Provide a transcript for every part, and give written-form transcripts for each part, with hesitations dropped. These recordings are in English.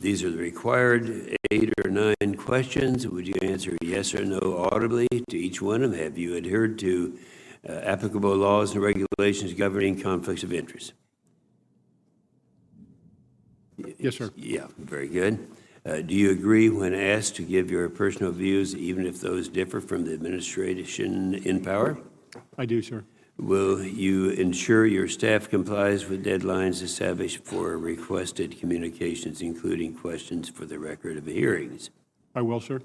These are the required 8 or 9 questions. Would you answer yes or no audibly to each one of them? Have you adhered to applicable laws and regulations governing conflicts of interest? Yes, sir. Yeah, very good. Do you agree when asked to give your personal views, even if those differ from the administration in power? I do, sir. Will you ensure your staff complies with deadlines established for requested communications, including questions for the record of hearings? I will, sir.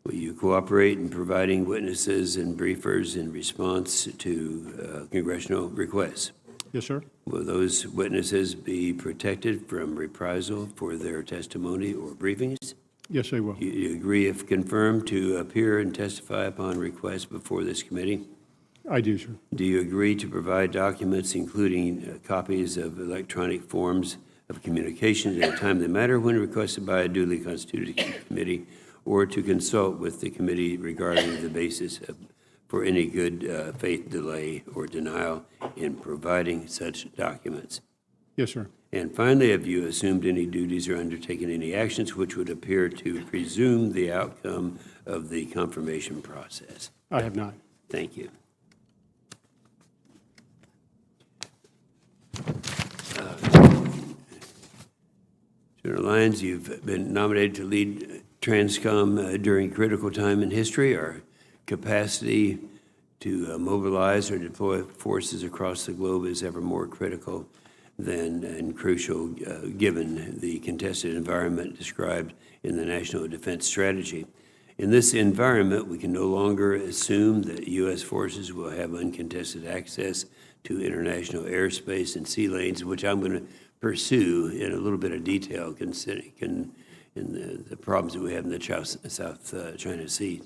Will you cooperate in providing witnesses and briefers in response to congressional requests? Yes, sir. Will those witnesses be protected from reprisal for their testimony or briefings? Yes, I will. Do you agree, if confirmed, to appear and testify upon request before this committee? I do, sir. Do you agree to provide documents, including copies of electronic forms of communication in a timely manner when requested by a duly constituted committee, or to consult with the committee regarding the basis for any good faith delay or denial in providing such documents? Yes, sir. And finally, have you assumed any duties or undertaken any actions which would appear to presume the outcome of the confirmation process? I have not. Thank you. General Lyons, you've been nominated to lead TRANSCOM during a critical time in history. Our capacity to mobilize or deploy forces across the globe is ever more critical and crucial given the contested environment described in the National Defense Strategy. In this environment, we can no longer assume that U.S. forces will have uncontested access to international airspace and sea lanes, which I'm going to pursue in a little bit of detail considering in the problems that we have in the South China Sea.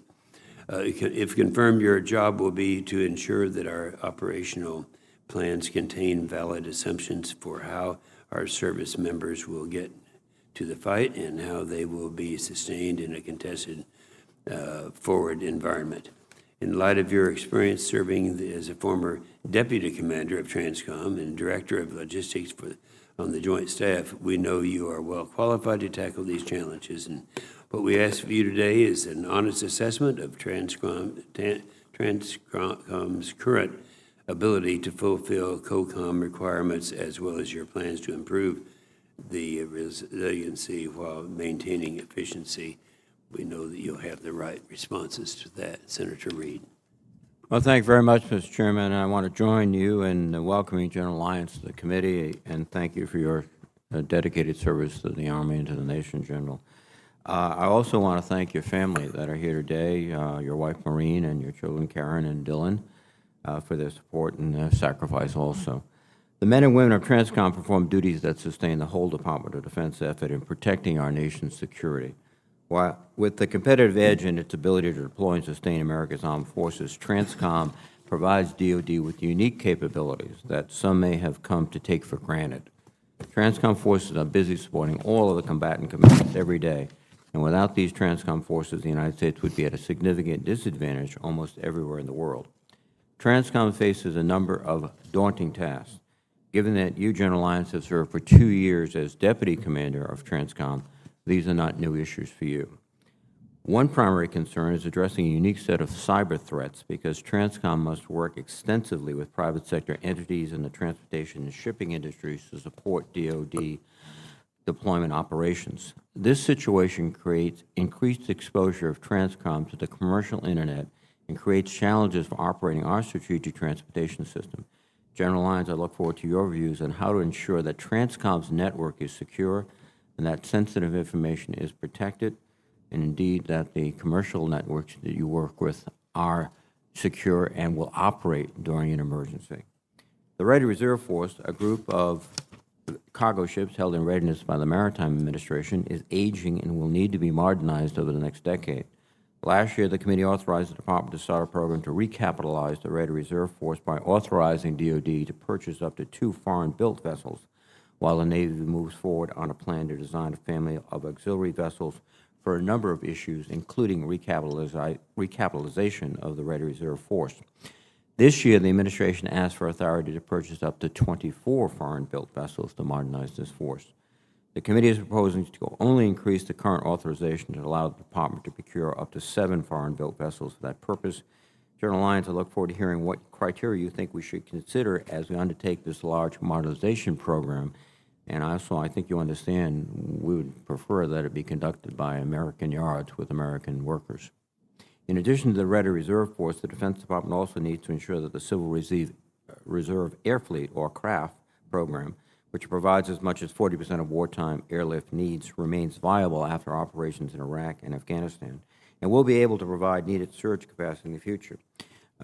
If confirmed, your job will be to ensure that our operational plans contain valid assumptions for how our service members will get to the fight and how they will be sustained in a contested forward environment. In light of your experience serving as a former deputy commander of TRANSCOM and director of logistics on the Joint Staff, we know you are well qualified to tackle these challenges. And what we ask of you today is an honest assessment of TRANSCOM's current ability to fulfill COCOM requirements, as well as your plans to improve the resiliency while maintaining efficiency. We know that you'll have the right responses to that. Senator Reed. Well, thank you very much, Mr. Chairman. And I want to join you in welcoming General Lyons to the committee, and thank you for your dedicated service to the Army and to the nation, General. I also want to thank your family that are here today, your wife Maureen and your children Karen and Dylan, for their support and their sacrifice also. The men and women of TRANSCOM perform duties that sustain the whole Department of Defense effort in protecting our nation's security. While with the competitive edge in its ability to deploy and sustain America's armed forces, TRANSCOM provides DoD with unique capabilities that some may have come to take for granted. TRANSCOM forces are busy supporting all of the combatant commands every day, and without these TRANSCOM forces, the United States would be at a significant disadvantage almost everywhere in the world. TRANSCOM faces a number of daunting tasks. Given that you, General Lyons, have served for 2 years as Deputy Commander of TRANSCOM, these are not new issues for you. One primary concern is addressing a unique set of cyber threats because TRANSCOM must work extensively with private sector entities in the transportation and shipping industries to support DoD deployment operations. This situation creates increased exposure of TRANSCOM to the commercial internet and creates challenges for operating our strategic transportation system. General Lyons, I look forward to your views on how to ensure that TRANSCOM's network is secure and that sensitive information is protected, and indeed that the commercial networks that you work with are secure and will operate during an emergency. The Ready Reserve Force, a group of cargo ships held in readiness by the Maritime Administration, is aging and will need to be modernized over the next decade. Last year, the committee authorized the Department to start a program to recapitalize the Ready Reserve Force by authorizing DoD to purchase up to 2 foreign-built vessels, while the Navy moves forward on a plan to design a family of auxiliary vessels for a number of issues, including recapitalization of the Ready Reserve Force. This year, the administration asked for authority to purchase up to 24 foreign-built vessels to modernize this force. The committee is proposing to only increase the current authorization to allow the department to procure up to 7 foreign-built vessels for that purpose. General Lyons, I look forward to hearing what criteria you think we should consider as we undertake this large modernization program. And also, I think you understand we would prefer that it be conducted by American yards with American workers. In addition to the Ready Reserve Force, the Defense Department also needs to ensure that the Civil Reserve Air Fleet, or CRAF, program, which provides as much as 40% of wartime airlift needs, remains viable after operations in Iraq and Afghanistan, and will be able to provide needed surge capacity in the future.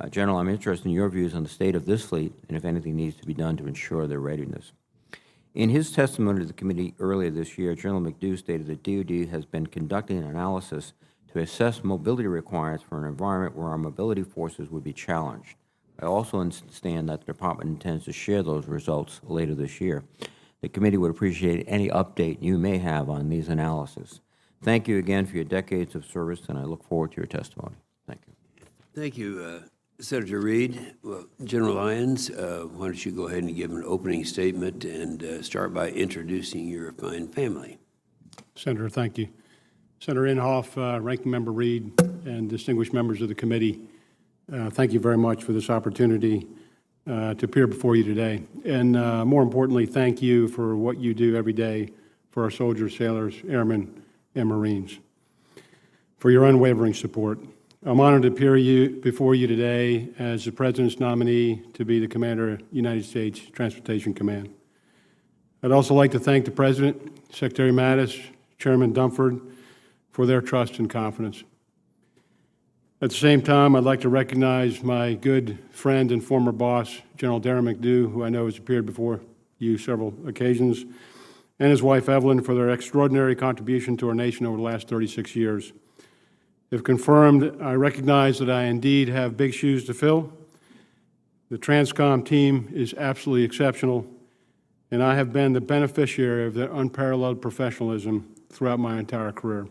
General, I'm interested in your views on the state of this fleet and if anything needs to be done to ensure their readiness. In his testimony to the committee earlier this year, General McDew stated that DoD has been conducting an analysis to assess mobility requirements for an environment where our mobility forces would be challenged. I also understand that the department intends to share those results later this year. The committee would appreciate any update you may have on these analyses. Thank you again for your decades of service, and I look forward to your testimony. Thank you. Thank you, Senator Reed. Well, General Lyons, why don't you go ahead and give an opening statement and start by introducing your fine family. Senator, thank you. Senator Inhofe, Ranking Member Reed, and distinguished members of the committee, thank you very much for this opportunity to appear before you today. And more importantly, thank you for what you do every day for our soldiers, sailors, airmen, and Marines, for your unwavering support. I'm honored to appear before you today as the President's nominee to be the Commander of United States Transportation Command. I'd also like to thank the President, Secretary Mattis, Chairman Dunford, for their trust and confidence. At the same time, I'd like to recognize my good friend and former boss, General Darren McDew, who I know has appeared before you several occasions, and his wife, Evelyn, for their extraordinary contribution to our nation over the last 36 years. If confirmed, I recognize that I indeed have big shoes to fill. The Transcom team is absolutely exceptional, and I have been the beneficiary of their unparalleled professionalism throughout my entire career.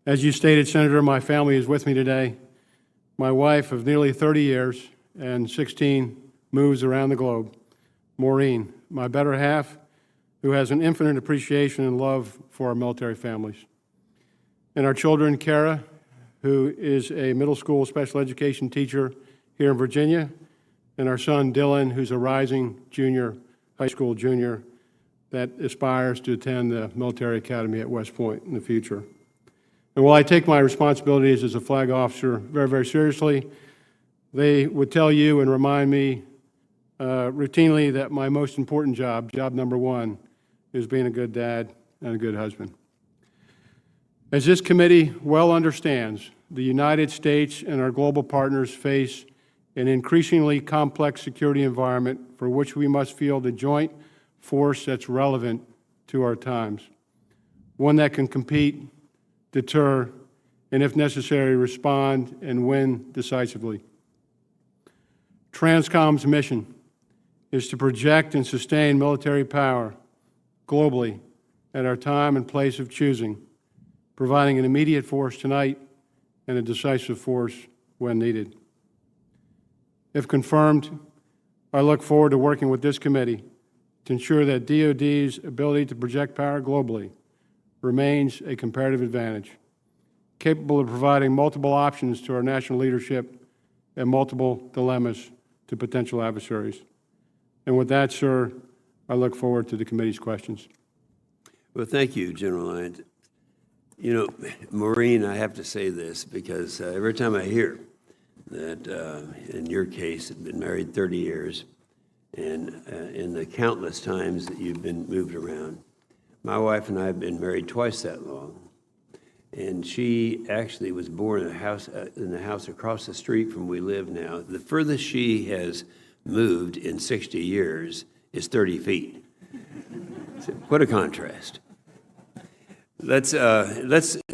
As you stated, Senator, my family is with me today. My wife of nearly 30 years and 16 moves around the globe, Maureen, my better half, who has an infinite appreciation and love for our military families. And our children, Kara, who is a middle school special education teacher here in Virginia, and our son, Dylan, who's a rising high school junior that aspires to attend the military academy at West Point in the future. And while I take my responsibilities as a flag officer very, very seriously, they would tell you and remind me routinely that my most important job number one, is being a good dad and a good husband. As this committee well understands, the United States and our global partners face an increasingly complex security environment for which we must field a joint force that's relevant to our times, one that can compete, deter, and if necessary, respond and win decisively. Transcom's mission is to project and sustain military power globally at our time and place of choosing, providing an immediate force tonight and a decisive force when needed. If confirmed, I look forward to working with this committee to ensure that DoD's ability to project power globally remains a comparative advantage, capable of providing multiple options to our national leadership and multiple dilemmas to potential adversaries. And with that, sir, I look forward to the committee's questions. Well, thank you, General Lyons. You know, Maureen, I have to say this because every time I hear that, in your case, you've been married 30 years, and in the countless times that you've been moved around, my wife and I have been married twice that long, and she actually was born in the house across the street from where we live now. The furthest she has moved in 60 years is 30 feet. So what a contrast. Let's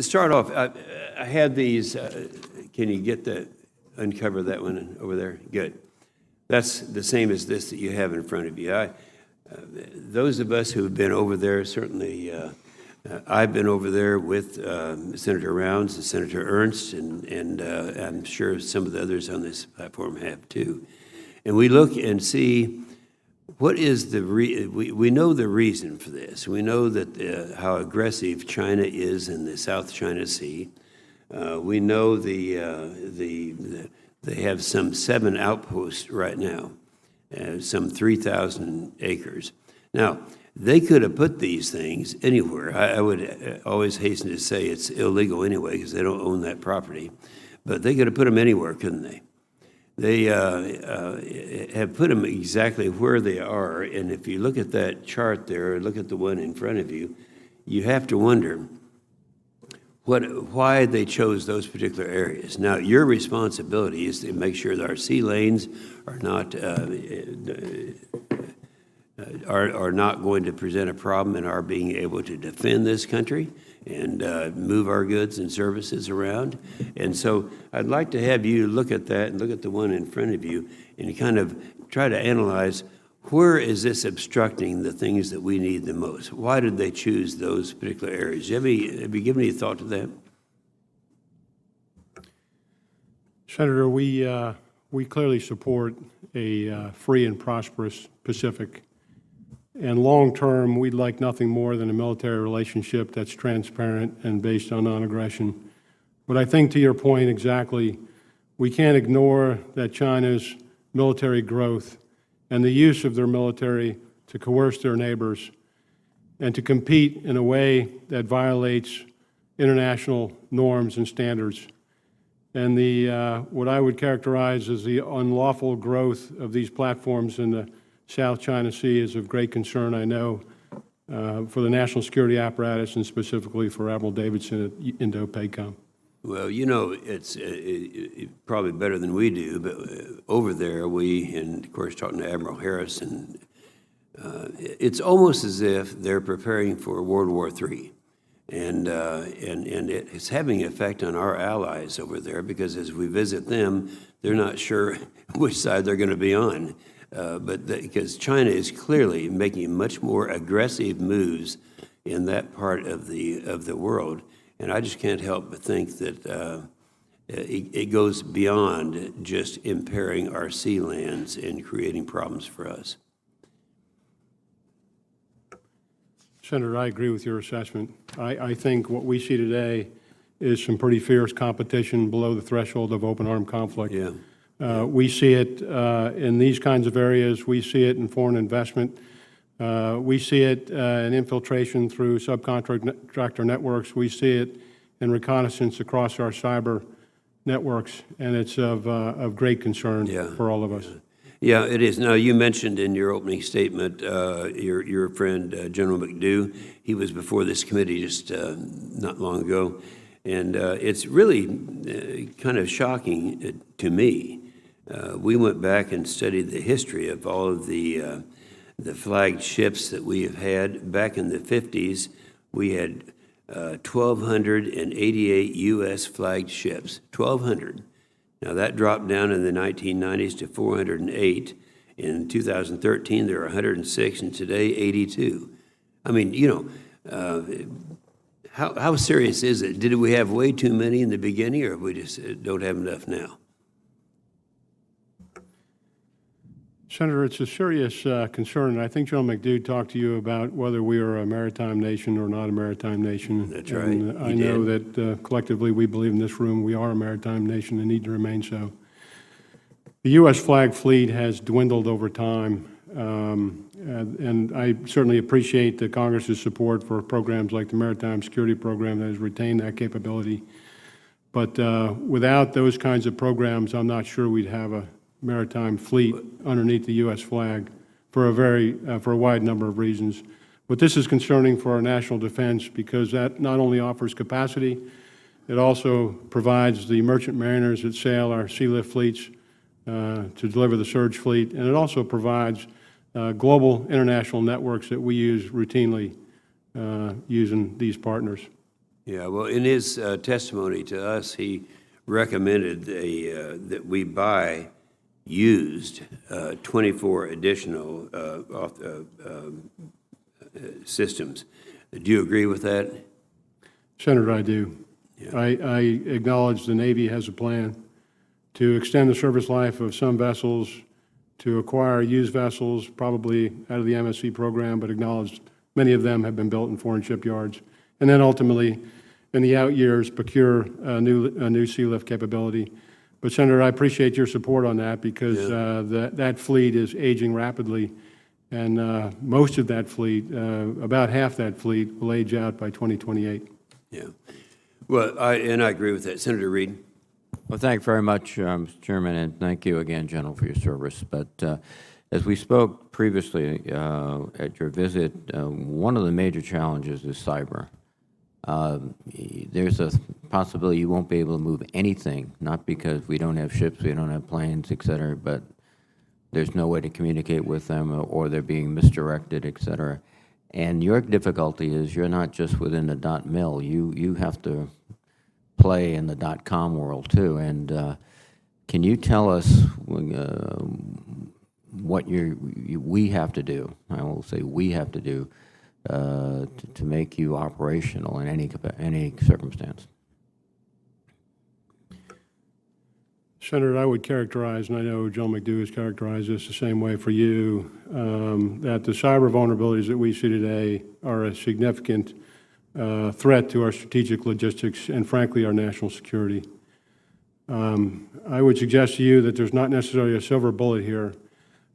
start off. I had these. Can you uncover that one over there? Good. That's the same as this that you have in front of you. Those of us who have been over there, certainly I've been over there with Senator Rounds and Senator Ernst, and I'm sure some of the others on this platform have too. And we look and see what is we know the reason for this. We know that how aggressive China is in the South China Sea. We know they have some 7 outposts right now, some 3,000 acres. Now, they could have put these things anywhere. I would always hasten to say it's illegal anyway because they don't own that property. But they could have put them anywhere, couldn't they? They have put them exactly where they are. And if you look at that chart there, look at the one in front of you, you have to wonder why they chose those particular areas. Now, your responsibility is to make sure that our sea lanes are not going to present a problem in our being able to defend this country and move our goods and services around. And so I'd like to have you look at that and look at the one in front of you and kind of try to analyze where is this obstructing the things that we need the most? Why did they choose those particular areas? Have you given any thought to that? Senator, we clearly support a free and prosperous Pacific. And long-term, we'd like nothing more than a military relationship that's transparent and based on non-aggression. But I think to your point exactly, we can't ignore that China's military growth and the use of their military to coerce their neighbors and to compete in a way that violates international norms and standards. And what I would characterize as the unlawful growth of these platforms in the South China Sea is of great concern, I know, for the national security apparatus and specifically for Admiral Davidson at Indo-PACOM. Well, you know, it's probably better than we do, but over there, and of course, talking to Admiral Harrison, it's almost as if they're preparing for World War III. And it's having an effect on our allies over there because as we visit them, they're not sure which side they're going to be on. Because China is clearly making much more aggressive moves in that part of the world. And I just can't help but think that it goes beyond just impairing our sea lands and creating problems for us. Senator, I agree with your assessment. I think what we see today is some pretty fierce competition below the threshold of open armed conflict. Yeah. We see it in these kinds of areas. We see it in foreign investment. We see it in infiltration through subcontractor networks. We see it in reconnaissance across our cyber networks, and it's of great concern for all of us. Yeah, it is. Now, you mentioned in your opening statement your friend General McDew. He was before this committee just not long ago, and it's really kind of shocking to me. We went back and studied the history of all of the flagged ships that we have had. Back in the 50s, we had 1,288 U.S. flagged ships, 1,200. Now, that dropped down in the 1990s to 408. In 2013, there were 106, and today, 82. I mean, you know, how serious is it? Did we have way too many in the beginning, or we just don't have enough now? Senator, it's a serious concern, and I think General McDew talked to you about whether we are a maritime nation or not a maritime nation. That's right. And I know that collectively we believe in this room we are a maritime nation and need to remain so. The U.S. flag fleet has dwindled over time, and I certainly appreciate the Congress's support for programs like the Maritime Security Program that has retained that capability. But without those kinds of programs, I'm not sure we'd have a maritime fleet underneath the U.S. flag for a wide number of reasons. But this is concerning for our national defense because that not only offers capacity, it also provides the merchant mariners that sail our sea lift fleets to deliver the surge fleet, and it also provides global international networks that we use routinely using these partners. Yeah, well, in his testimony to us, he recommended that we buy used 24 additional systems. Do you agree with that? Senator, I do. Yeah. I acknowledge the Navy has a plan to extend the service life of some vessels, to acquire used vessels, probably out of the MSC program, but acknowledged many of them have been built in foreign shipyards. And then ultimately, in the out years, procure a new sea lift capability. But Senator, I appreciate your support on that because that fleet is aging rapidly. And most of that fleet, about half that fleet, will age out by 2028. Yeah. Well, I agree with that. Senator Reid. Well, thank you very much, Mr. Chairman, and thank you again, General, for your service. But as we spoke previously at your visit, one of the major challenges is cyber. There's a possibility you won't be able to move anything, not because we don't have ships, we don't have planes, et cetera, but there's no way to communicate with them or they're being misdirected, et cetera. And your difficulty is you're not just within the .mil. You have to play in the .com world too. And can you tell us what we have to do? I will say we have to do to make you operational in any circumstance. Senator, I would characterize, and I know General McDew has characterized this the same way for you, that the cyber vulnerabilities that we see today are a significant threat to our strategic logistics and, frankly, our national security. I would suggest to you that there's not necessarily a silver bullet here,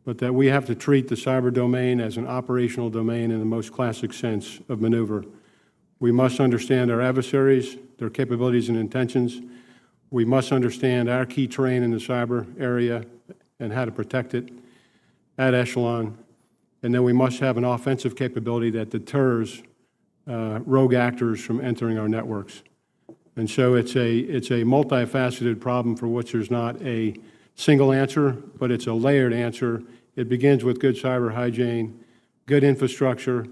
but that we have to treat the cyber domain as an operational domain in the most classic sense of maneuver. We must understand our adversaries, their capabilities and intentions. We must understand our key terrain in the cyber area and how to protect it at echelon. And then we must have an offensive capability that deters rogue actors from entering our networks. And so it's a multifaceted problem for which there's not a single answer, but it's a layered answer. It begins with good cyber hygiene, good infrastructure,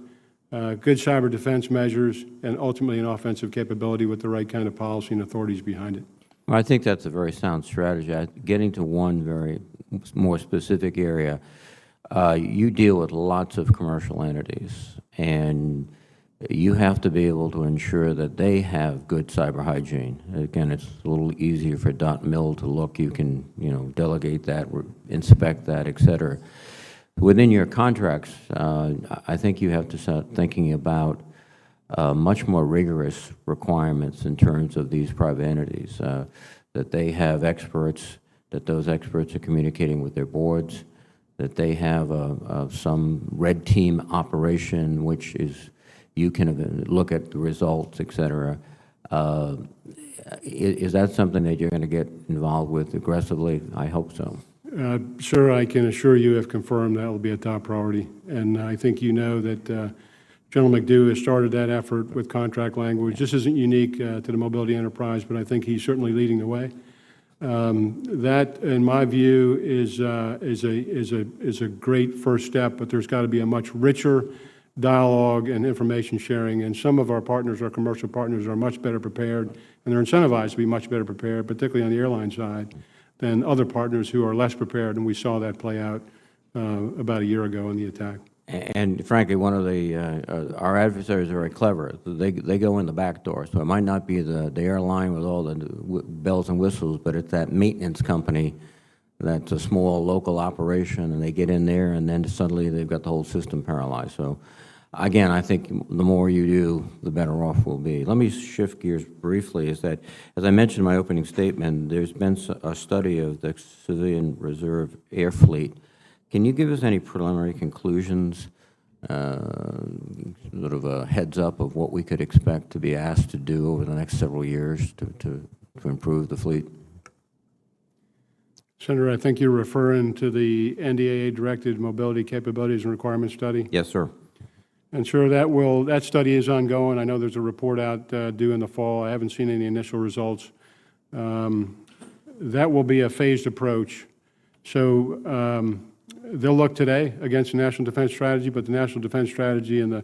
good cyber defense measures, and ultimately an offensive capability with the right kind of policy and authorities behind it. Well, I think that's a very sound strategy. Getting to one very more specific area, you deal with lots of commercial entities, and you have to be able to ensure that they have good cyber hygiene. Again, it's a little easier for .mil to look. You can, delegate that, inspect that, et cetera. Within your contracts, I think you have to start thinking about much more rigorous requirements in terms of these private entities, that they have experts, that those experts are communicating with their boards, that they have some red team operation, which is you can look at the results, et cetera. Is that something that you're going to get involved with aggressively? I hope so. Sir, I can assure you, if confirmed, that will be a top priority. And I think you know that General McDew has started that effort with contract language. This isn't unique to the mobility enterprise, but I think he's certainly leading the way. That, in my view, is a great first step, but there's got to be a much richer dialogue and information sharing. And some of our partners, our commercial partners, are much better prepared, and they're incentivized to be much better prepared, particularly on the airline side, than other partners who are less prepared. And we saw that play out about a year ago in the attack. And frankly, one of our adversaries are very clever. They go in the back door, so it might not be the airline with all the bells and whistles, but it's that maintenance company that's a small local operation, and they get in there, and then suddenly they've got the whole system paralyzed. So, again, I think the more you do, the better off we'll be. Let me shift gears briefly. Is that, as I mentioned in my opening statement, there's been a study of the civilian reserve air fleet. Can you give us any preliminary conclusions, sort of a heads up of what we could expect to be asked to do over the next several years to improve the fleet? Senator, I think you're referring to the NDAA-directed Mobility Capabilities and Requirements Study? Yes, sir. And sure, that study is ongoing. I know there's a report out due in the fall. I haven't seen any initial results. That will be a phased approach. So they'll look today against the National Defense Strategy, but the National Defense Strategy and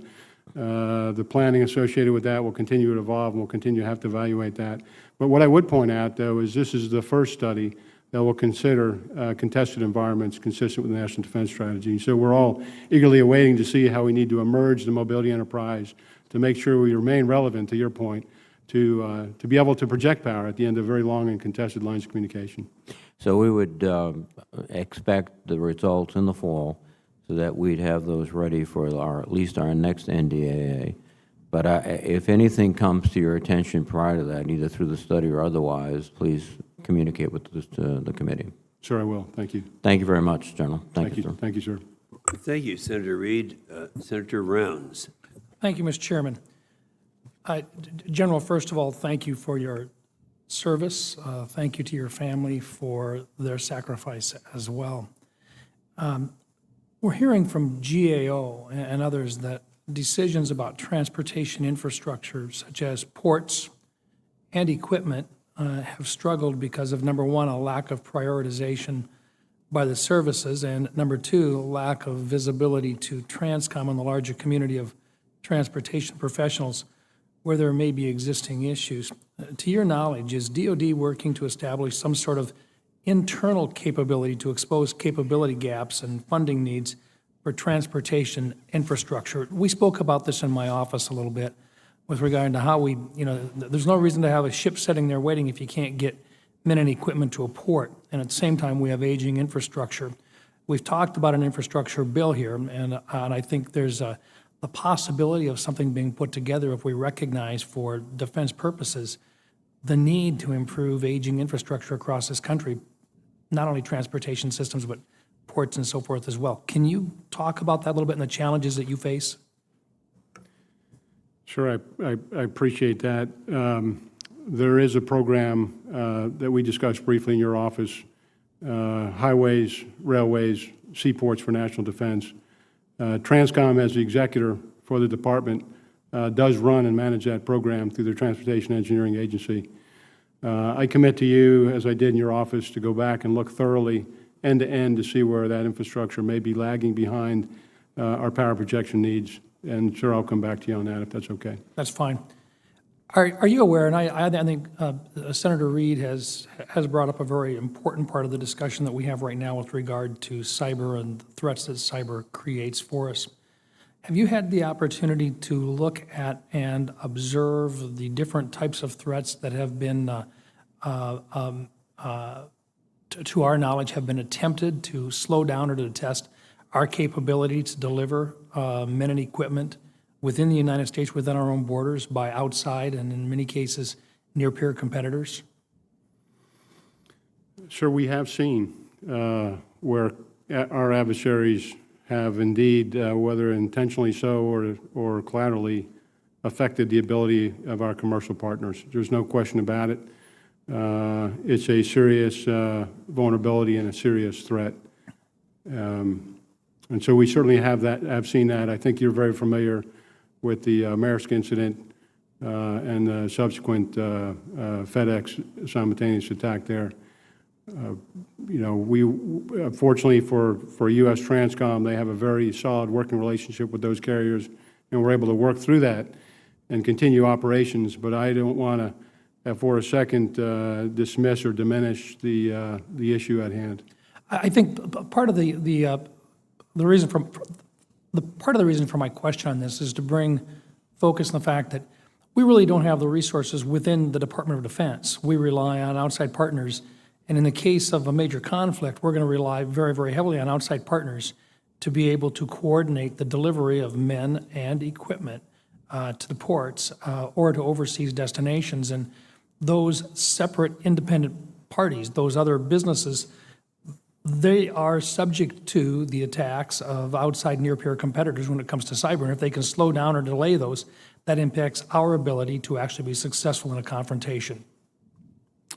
the planning associated with that will continue to evolve, and we'll continue to have to evaluate that. But what I would point out, though, is this is the first study that will consider contested environments consistent with the National Defense Strategy. So we're all eagerly awaiting to see how we need to emerge the mobility enterprise to make sure we remain relevant, to your point, to be able to project power at the end of very long and contested lines of communication. So we would expect the results in the fall so that we'd have those ready for at least our next NDAA. But if anything comes to your attention prior to that, either through the study or otherwise, please communicate with the committee. Sir, I will. Thank you. Thank you very much, General. Thank you, sir. Thank you, sir. Thank you, Senator Reed. Senator Rounds. Thank you, Mr. Chairman. General, first of all, thank you for your service. Thank you to your family for their sacrifice as well. We're hearing from GAO and others that decisions about transportation infrastructure, such as ports and equipment, have struggled because of, number one, a lack of prioritization by the services, and number two, lack of visibility to Transcom and the larger community of transportation professionals where there may be existing issues. To your knowledge, is DoD working to establish some sort of internal capability to expose capability gaps and funding needs for transportation infrastructure? We spoke about this in my office a little bit with regard to how there's no reason to have a ship sitting there waiting if you can't get men and equipment to a port, and at the same time we have aging infrastructure. We've talked about an infrastructure bill here, and I think there's the possibility of something being put together if we recognize for defense purposes the need to improve aging infrastructure across this country, not only transportation systems, but ports and so forth as well. Can you talk about that a little bit and the challenges that you face? Sure, I appreciate that. There is a program that we discussed briefly in your office, highways, railways, seaports for national defense. Transcom, as the executor for the department, does run and manage that program through the Transportation Engineering Agency. I commit to you, as I did in your office, to go back and look thoroughly end to end to see where that infrastructure may be lagging behind our power projection needs. And sure, I'll come back to you on that if that's okay. That's fine. Are you aware, and I think Senator Reed has brought up a very important part of the discussion that we have right now with regard to cyber and the threats that cyber creates for us. Have you had the opportunity to look at and observe the different types of threats that have been, to our knowledge, have been attempted to slow down or to test our capability to deliver men and equipment within the United States, within our own borders, by outside and in many cases near-peer competitors? Sure, we have seen where our adversaries have indeed, whether intentionally so or collaterally, affected the ability of our commercial partners. There's no question about it. It's a serious vulnerability and a serious threat. And so we certainly have that. I've seen that. I think you're very familiar with the Maersk incident and the subsequent FedEx simultaneous attack there. We fortunately for U.S. Transcom, they have a very solid working relationship with those carriers, and we're able to work through that and continue operations. But I don't want to, for a second, dismiss or diminish the issue at hand. I think part of the reason for my question on this is to bring focus on the fact that we really don't have the resources within the Department of Defense. We rely on outside partners, and in the case of a major conflict, we're going to rely very, very heavily on outside partners to be able to coordinate the delivery of men and equipment to the ports or to overseas destinations. And those separate independent parties, those other businesses, they are subject to the attacks of outside near-peer competitors when it comes to cyber. And if they can slow down or delay those, that impacts our ability to actually be successful in a confrontation.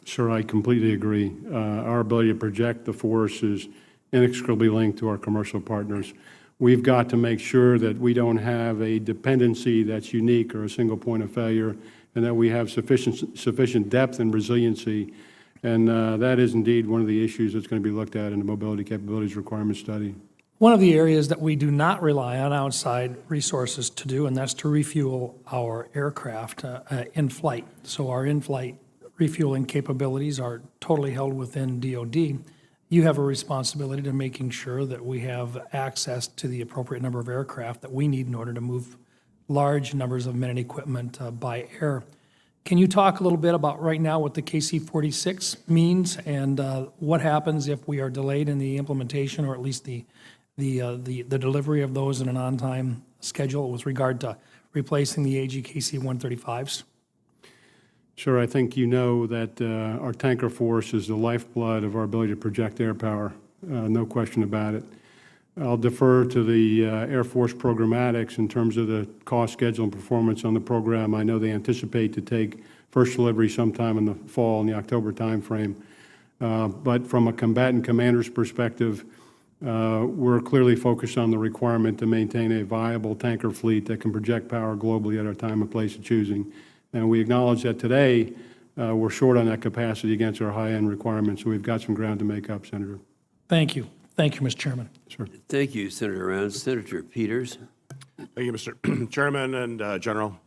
Sure, I completely agree. Our ability to project the force is inextricably linked to our commercial partners. We've got to make sure that we don't have a dependency that's unique or a single point of failure, and that we have sufficient depth and resiliency. And that is indeed one of the issues that's going to be looked at in the Mobility Capabilities Requirement Study. One of the areas that we do not rely on outside resources to do, and that's to refuel our aircraft in flight. So our in-flight refueling capabilities are totally held within DoD. You have a responsibility to making sure that we have access to the appropriate number of aircraft that we need in order to move large numbers of men and equipment by air. Can you talk a little bit about right now what the KC-46 means and what happens if we are delayed in the implementation or at least the delivery of those in an on-time schedule with regard to replacing the AG KC-135s? Sure, I think you know that our tanker force is the lifeblood of our ability to project air power, no question about it. I'll defer to the Air Force programmatics in terms of the cost, schedule, and performance on the program. I know they anticipate to take first delivery sometime in the fall, in the October timeframe. But from a combatant commander's perspective, we're clearly focused on the requirement to maintain a viable tanker fleet that can project power globally at our time and place of choosing. And we acknowledge that today we're short on that capacity against our high-end requirements, so we've got some ground to make up, Senator. Thank you. Thank you, Mr. Chairman. Sure. Thank you, Senator Rounds. Senator Peters. Thank you, Mr. Chairman and General.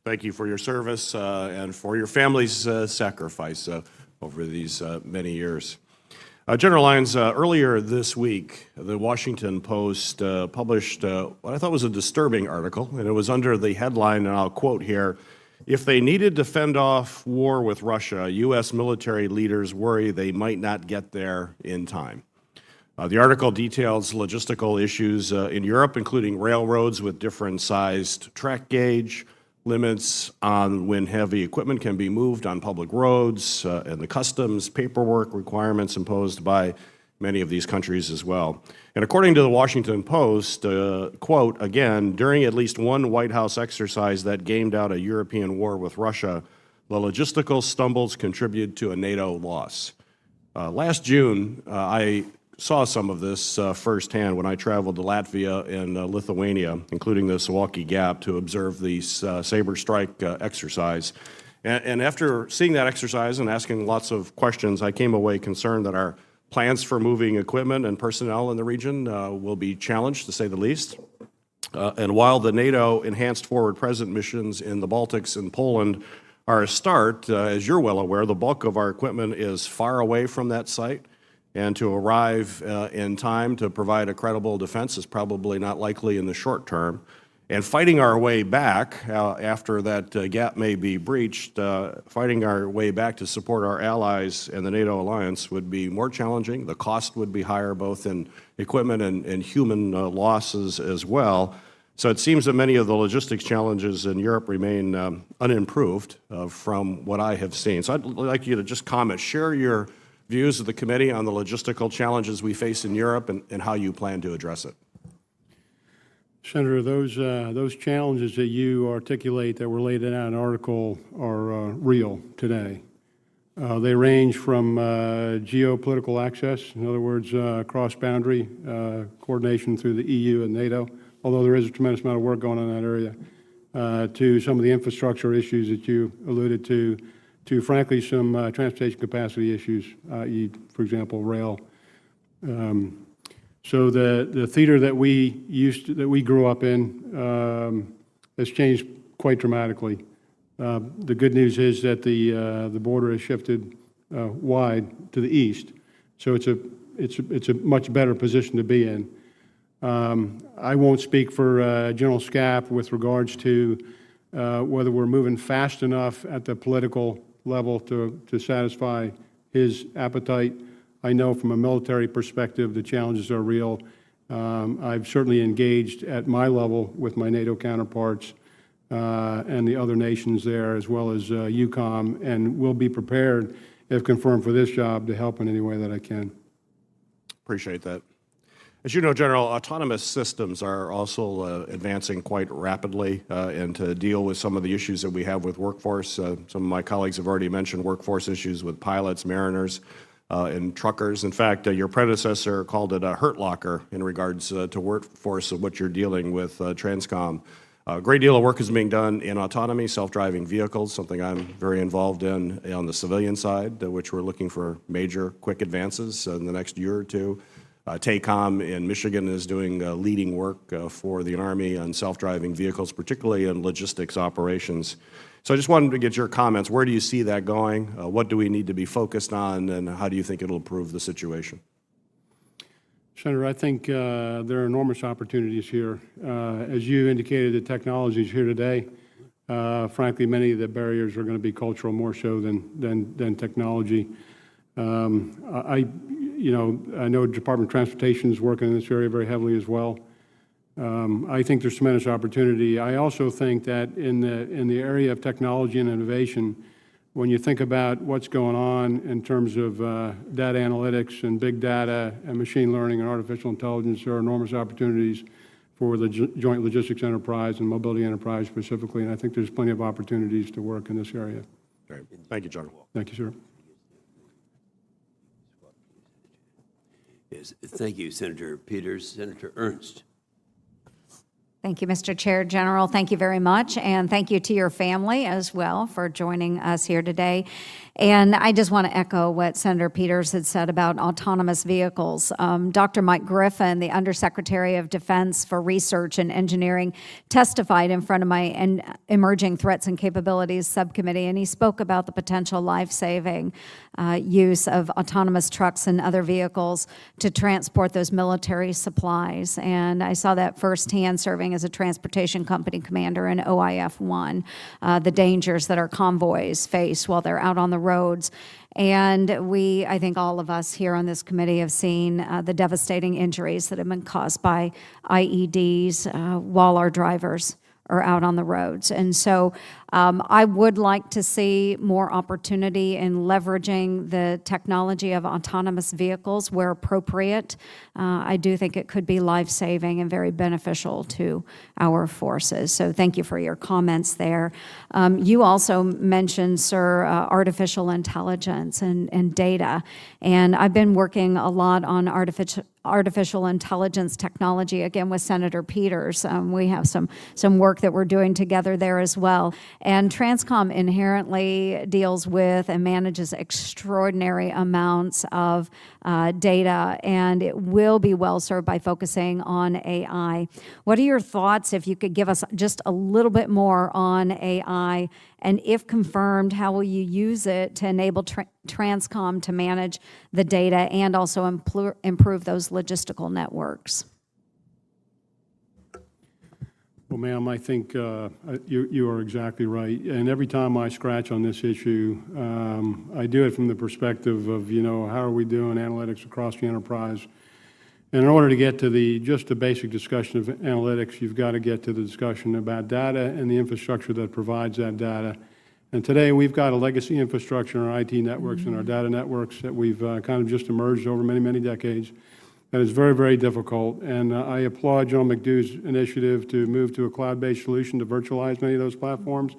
Thank you for your service and for your family's sacrifice over these many years. General Lyons, earlier this week, the Washington Post published what I thought was a disturbing article, and it was under the headline, and I'll quote here, "If they needed to fend off war with Russia, U.S. military leaders worry they might not get there in time." The article details logistical issues in Europe, including railroads with different sized track gauge, limits on when heavy equipment can be moved on public roads, and the customs paperwork requirements imposed by many of these countries as well. And according to the Washington Post, quote, again, during at least one White House exercise that gamed out a European war with Russia, the logistical stumbles contributed to a NATO loss. Last June, I saw some of this firsthand when I traveled to Latvia and Lithuania, including the Suwalki Gap, to observe the Sabre Strike exercise. And after seeing that exercise and asking lots of questions, I came away concerned that our plans for moving equipment and personnel in the region will be challenged, to say the least. And while the NATO enhanced forward present missions in the Baltics and Poland are a start, as you're well aware, the bulk of our equipment is far away from that site. And to arrive in time to provide a credible defense is probably not likely in the short term. And fighting our way back after that gap may be breached, fighting our way back to support our allies and the NATO alliance would be more challenging. The cost would be higher, both in equipment and human losses as well. So it seems that many of the logistics challenges in Europe remain unimproved from what I have seen. So I'd like you to just comment, share your views of the committee on the logistical challenges we face in Europe and how you plan to address it. Senator, those challenges that you articulate that were laid out in an article are real today. They range from geopolitical access, in other words, cross-boundary coordination through the EU and NATO, although there is a tremendous amount of work going on in that area, to some of the infrastructure issues that you alluded to frankly some transportation capacity issues, i.e., for example, rail. So the theater that we grew up in has changed quite dramatically. The good news is that the border has shifted wide to the east, so it's a much better position to be in. I won't speak for General Scapp with regards to whether we're moving fast enough at the political level to satisfy his appetite. I know from a military perspective the challenges are real. I've certainly engaged at my level with my NATO counterparts and the other nations there, as well as UCOM, and will be prepared, if confirmed for this job, to help in any way that I can. Appreciate that. As you know, General, autonomous systems are also advancing quite rapidly, and to deal with some of the issues that we have with workforce. Some of my colleagues have already mentioned workforce issues with pilots, mariners, and truckers. In fact, your predecessor called it a hurt locker in regards to workforce of what you're dealing with Transcom. A great deal of work is being done in autonomy, self-driving vehicles, something I'm very involved in on the civilian side, which we're looking for major, quick advances in the next year or two. TACOM in Michigan is doing leading work for the Army on self-driving vehicles, particularly in logistics operations. So I just wanted to get your comments. Where do you see that going? What do we need to be focused on, and how do you think it'll improve the situation? Senator, I think there are enormous opportunities here. As you indicated, the technology is here today. Frankly, many of the barriers are going to be cultural more so than technology. I know Department of Transportation is working in this area very heavily as well. I think there's tremendous opportunity. I also think that in the area of technology and innovation, when you think about what's going on in terms of data analytics and big data and machine learning and artificial intelligence, there are enormous opportunities for the joint logistics enterprise and mobility enterprise specifically, and I think there's plenty of opportunities to work in this area. Great. Thank you, General. Thank you, sir. Yes, thank you, Senator Peters. Senator Ernst. Thank you, Mr. Chair General. Thank you very much, and thank you to your family as well for joining us here today. And I just want to echo what Senator Peters had said about autonomous vehicles. Dr. Mike Griffin, the Undersecretary of Defense for Research and Engineering, testified in front of my Emerging Threats and Capabilities Subcommittee, and he spoke about the potential life-saving use of autonomous trucks and other vehicles to transport those military supplies. And I saw that firsthand serving as a transportation company commander in OIF-1, the dangers that our convoys face while they're out on the roads. And I think all of us here on this committee have seen the devastating injuries that have been caused by IEDs while our drivers are out on the roads. And so I would like to see more opportunity in leveraging the technology of autonomous vehicles where appropriate. I do think it could be life-saving and very beneficial to our forces. So thank you for your comments there. You also mentioned, sir, artificial intelligence and data. And I've been working a lot on artificial intelligence technology, again, with Senator Peters. We have some work that we're doing together there as well. And Transcom inherently deals with and manages extraordinary amounts of data, and it will be well served by focusing on AI. What are your thoughts, if you could give us just a little bit more on AI, and if confirmed, how will you use it to enable Transcom to manage the data and also improve those logistical networks? Well, ma'am, I think you are exactly right. And every time I scratch on this issue, I do it from the perspective of, how are we doing analytics across the enterprise? And in order to get to just the basic discussion of analytics, you've got to get to the discussion about data and the infrastructure that provides that data. And today we've got a legacy infrastructure in our IT networks and our data networks that we've kind of just emerged over many, many decades. That is very, very difficult, and I applaud John McDou's initiative to move to a cloud-based solution to virtualize many of those platforms,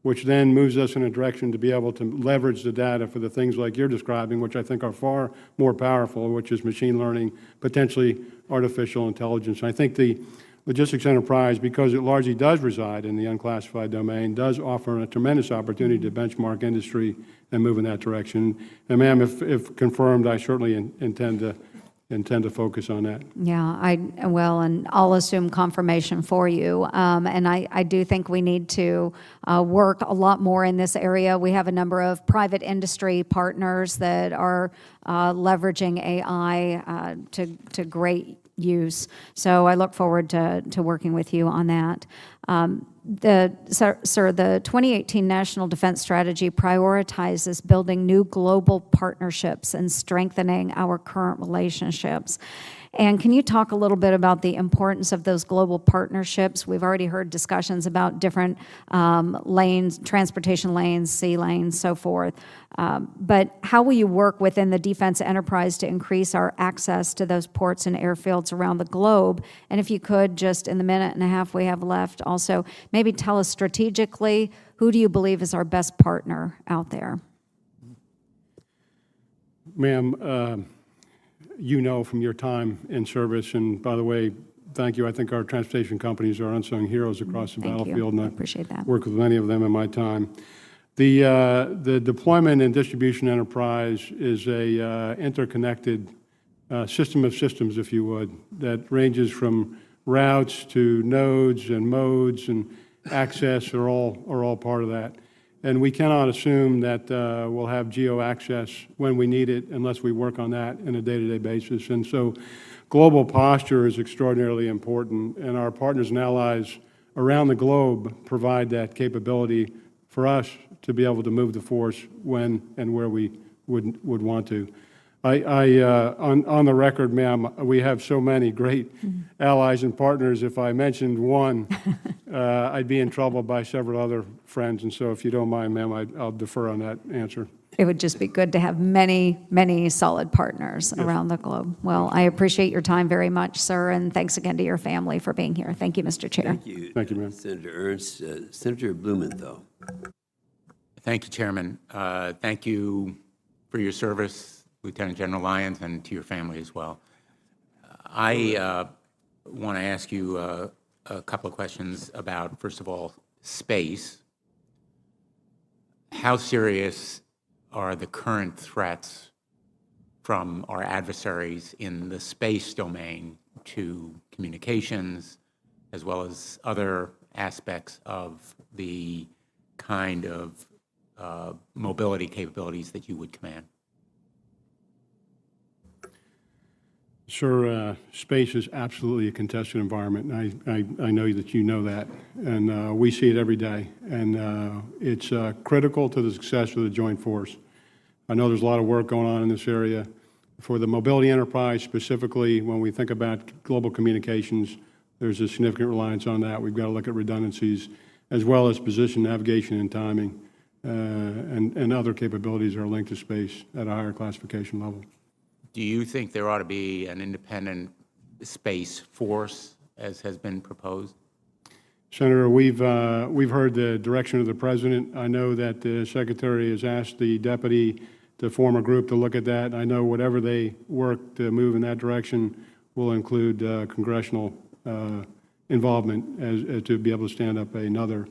which then moves us in a direction to be able to leverage the data for the things like you're describing, which I think are far more powerful, which is machine learning, potentially artificial intelligence. I think the logistics enterprise, because it largely does reside in the unclassified domain, does offer a tremendous opportunity to benchmark industry and move in that direction. And ma'am, if confirmed, I certainly intend to focus on that. Yeah, I will, and I'll assume confirmation for you. And I do think we need to work a lot more in this area. We have a number of private industry partners that are leveraging AI to great use. So I look forward to working with you on that. Sir, the 2018 National Defense Strategy prioritizes building new global partnerships and strengthening our current relationships. And can you talk a little bit about the importance of those global partnerships? We've already heard discussions about different lanes, transportation lanes, sea lanes, so forth. But how will you work within the defense enterprise to increase our access to those ports and airfields around the globe? And if you could, just in the minute and a half we have left, also maybe tell us strategically, who do you believe is our best partner out there? Ma'am, you know from your time in service, and by the way, thank you. I think our transportation companies are unsung heroes across the battlefield, and I appreciate that. Worked with many of them in my time. The deployment and distribution enterprise is a interconnected system of systems, if you would, that ranges from routes to nodes and modes, and access are all part of that. And we cannot assume that we'll have geo access when we need it unless we work on that on a day-to-day basis. And so global posture is extraordinarily important, and our partners and allies around the globe provide that capability for us to be able to move the force when and where we would want to. On the record, ma'am, we have so many great allies and partners. If I mentioned one, I'd be in trouble by several other friends. And so if you don't mind, ma'am, I'll defer on that answer. It would just be good to have many, many solid partners around the globe. Well, I appreciate your time very much, sir, and thanks again to your family for being here. Thank you, Mr. Chair. Thank you. Thank you, ma'am. Senator Ernst. Senator Blumenthal. Thank you, Chairman. Thank you for your service, Lieutenant General Lyons, and to your family as well. I want to ask you a couple of questions about, first of all, space. How serious are the current threats from our adversaries in the space domain to communications, as well as other aspects of the kind of mobility capabilities that you would command? Sir, space is absolutely a contested environment, and I know that you know that, and we see it every day, and it's critical to the success of the joint force. I know there's a lot of work going on in this area. For the mobility enterprise specifically, when we think about global communications, there's a significant reliance on that. We've got to look at redundancies, as well as position, navigation, and timing, and other capabilities that are linked to space at a higher classification level. Do you think there ought to be an independent space force, as has been proposed? Senator, we've heard the direction of the President. I know that the Secretary has asked the Deputy to form a group to look at that. I know whatever they work to move in that direction will include congressional involvement as to be able to stand up another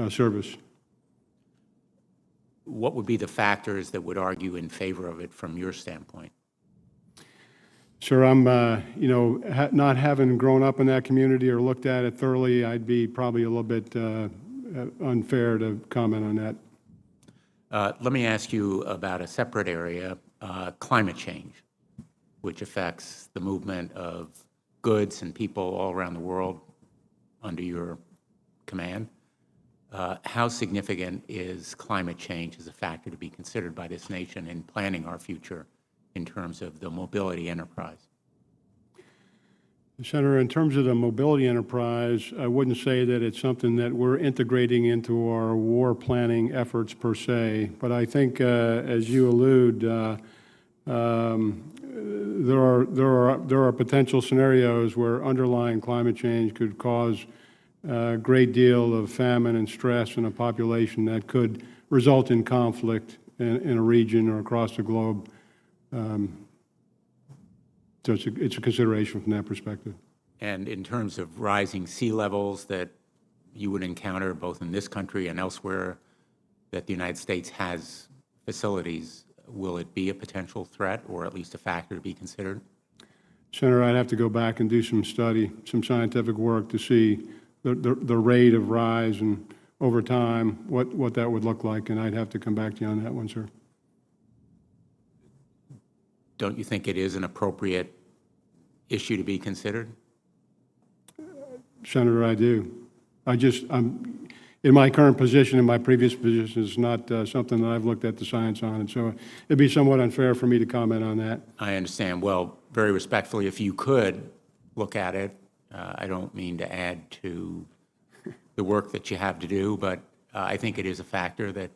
service. What would be the factors that would argue in favor of it from your standpoint? Sir, I'm, not having grown up in that community or looked at it thoroughly, I'd be probably a little bit unfair to comment on that. Let me ask you about a separate area, climate change, which affects the movement of goods and people all around the world under your command. How significant is climate change as a factor to be considered by this nation in planning our future in terms of the mobility enterprise? Senator, in terms of the mobility enterprise, I wouldn't say that it's something that we're integrating into our war planning efforts per se, but I think, as you allude, there are potential scenarios where underlying climate change could cause a great deal of famine and stress in a population that could result in conflict in a region or across the globe. So it's a consideration from that perspective. And in terms of rising sea levels that you would encounter both in this country and elsewhere that the United States has facilities, will it be a potential threat or at least a factor to be considered? Senator, I'd have to go back and do some study, some scientific work to see the rate of rise and over time what that would look like, and I'd have to come back to you on that one, sir. Don't you think it is an appropriate issue to be considered? Senator, I do. I'm in my current position and my previous position is not something that I've looked at the science on, and so it'd be somewhat unfair for me to comment on that. I understand. Well, very respectfully, if you could look at it, I don't mean to add to the work that you have to do, but I think it is a factor that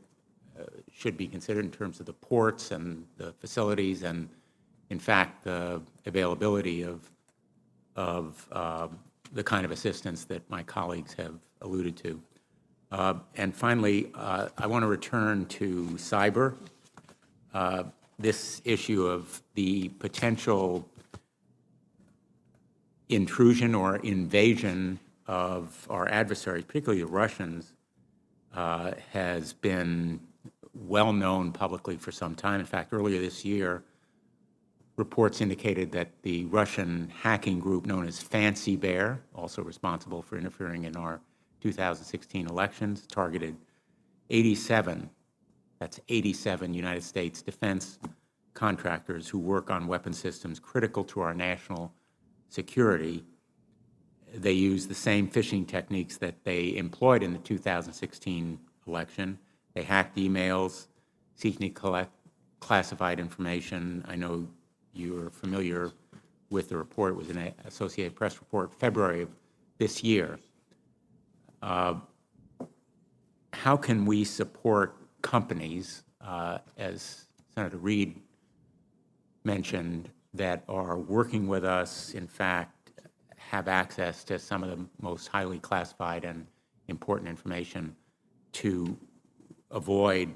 should be considered in terms of the ports and the facilities and, in fact, the availability of the kind of assistance that my colleagues have alluded to. And finally, I want to return to cyber. This issue of the potential intrusion or invasion of our adversaries, particularly the Russians, has been well known publicly for some time. In fact, earlier this year, reports indicated that the Russian hacking group known as Fancy Bear, also responsible for interfering in our 2016 elections, targeted 87 United States defense contractors who work on weapon systems critical to our national security. they use the same phishing techniques that they employed in the 2016 election. They hacked emails, seeking to collect classified information. I know you're familiar with the report. It was an Associated Press report, February of this year. How can we support companies, as Senator Reid mentioned, that are working with us, in fact, have access to some of the most highly classified and important information to avoid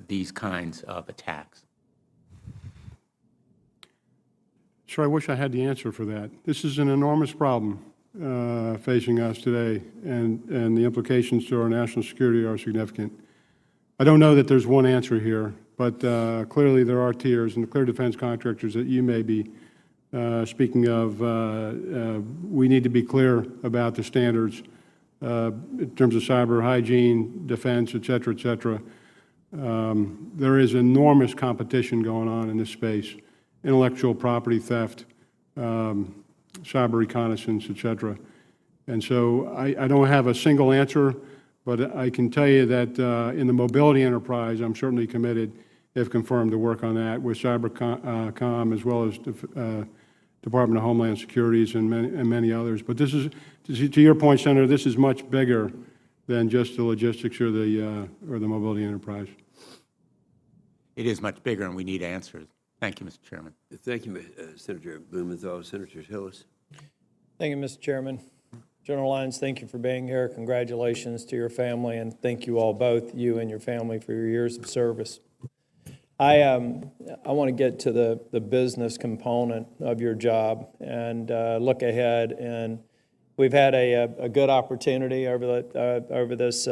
these kinds of attacks? Sure, I wish I had the answer for that. This is an enormous problem facing us today, and the implications to our national security are significant. I don't know that there's one answer here, but clearly there are tiers, and the clear defense contractors that you may be speaking of, we need to be clear about the standards in terms of cyber hygiene, defense, et cetera, et cetera. There is enormous competition going on in this space: intellectual property theft, cyber reconnaissance, et cetera. And so I don't have a single answer, but I can tell you that in the mobility enterprise, I'm certainly committed, if confirmed, to work on that with Cybercom as well as Department of Homeland Securities and many others. But this is, to your point, Senator, this is much bigger than just the logistics or the mobility enterprise. It is much bigger, and we need answers. Thank you, Mr. Chairman. Thank you, Senator Blumenthal. Senator Hillis. Thank you, Mr. Chairman. General Lyons, thank you for being here. Congratulations to your family, and thank you all, both you and your family, for your years of service. I want to get to the business component of your job and look ahead. And we've had a good opportunity over this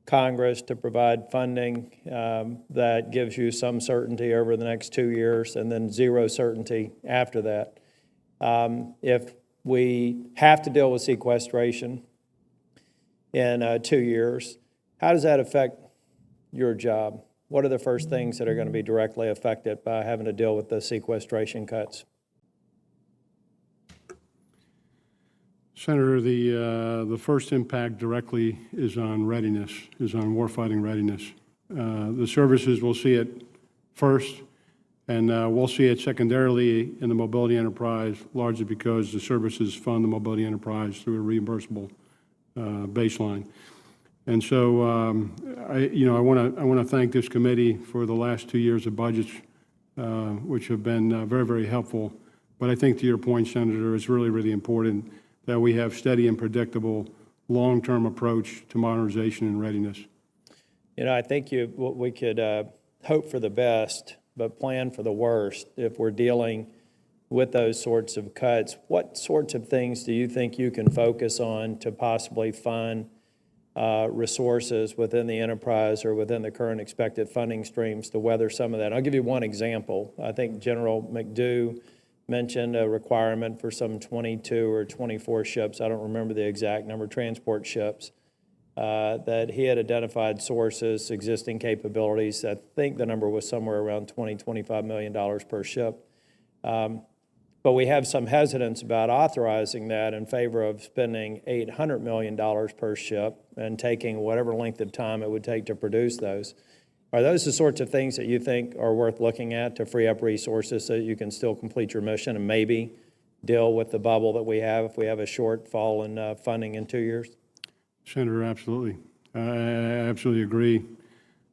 Congress to provide funding that gives you some certainty over the next 2 years and then zero certainty after that. If we have to deal with sequestration in 2 years, how does that affect your job? What are the first things that are going to be directly affected by having to deal with the sequestration cuts? Senator, the first impact directly is on readiness, is on warfighting readiness. The services will see it first, and we'll see it secondarily in the mobility enterprise, largely because the services fund the mobility enterprise through a reimbursable baseline. And so, I want to thank this committee for the last 2 years of budgets, which have been very, very helpful. But I think to your point, Senator, it's really, really important that we have steady and predictable long-term approach to modernization and readiness. I think we could hope for the best, but plan for the worst if we're dealing with those sorts of cuts. What sorts of things do you think you can focus on to possibly fund resources within the enterprise or within the current expected funding streams to weather some of that? I'll give you one example. I think General McDough mentioned a requirement for some 22 or 24 ships, I don't remember the exact number, transport ships, that he had identified sources, existing capabilities. I think the number was somewhere around $20–25 million per ship. But we have some hesitance about authorizing that in favor of spending $800 million per ship and taking whatever length of time it would take to produce those. Are those the sorts of things that you think are worth looking at to free up resources so that you can still complete your mission and maybe deal with the bubble that we have if we have a shortfall in funding in 2 years? Senator, absolutely. I absolutely agree.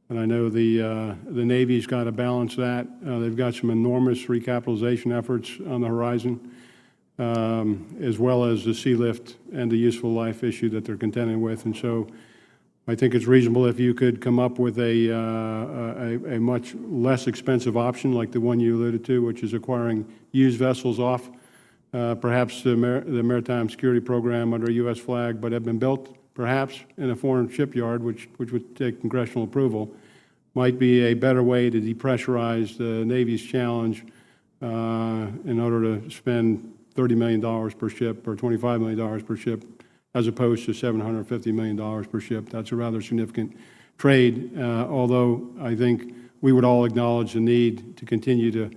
And I know the Navy's got to balance that. They've got some enormous recapitalization efforts on the horizon, as well as the sea lift and the useful life issue that they're contending with. And so I think it's reasonable if you could come up with a much less expensive option like the one you alluded to, which is acquiring used vessels off perhaps the Maritime Security Program under a U.S. flag, but have been built perhaps in a foreign shipyard, which would take congressional approval, might be a better way to depressurize the Navy's challenge in order to spend $30 million per ship or $25 million per ship, as opposed to $750 million per ship. That's a rather significant trade, although I think we would all acknowledge the need to continue to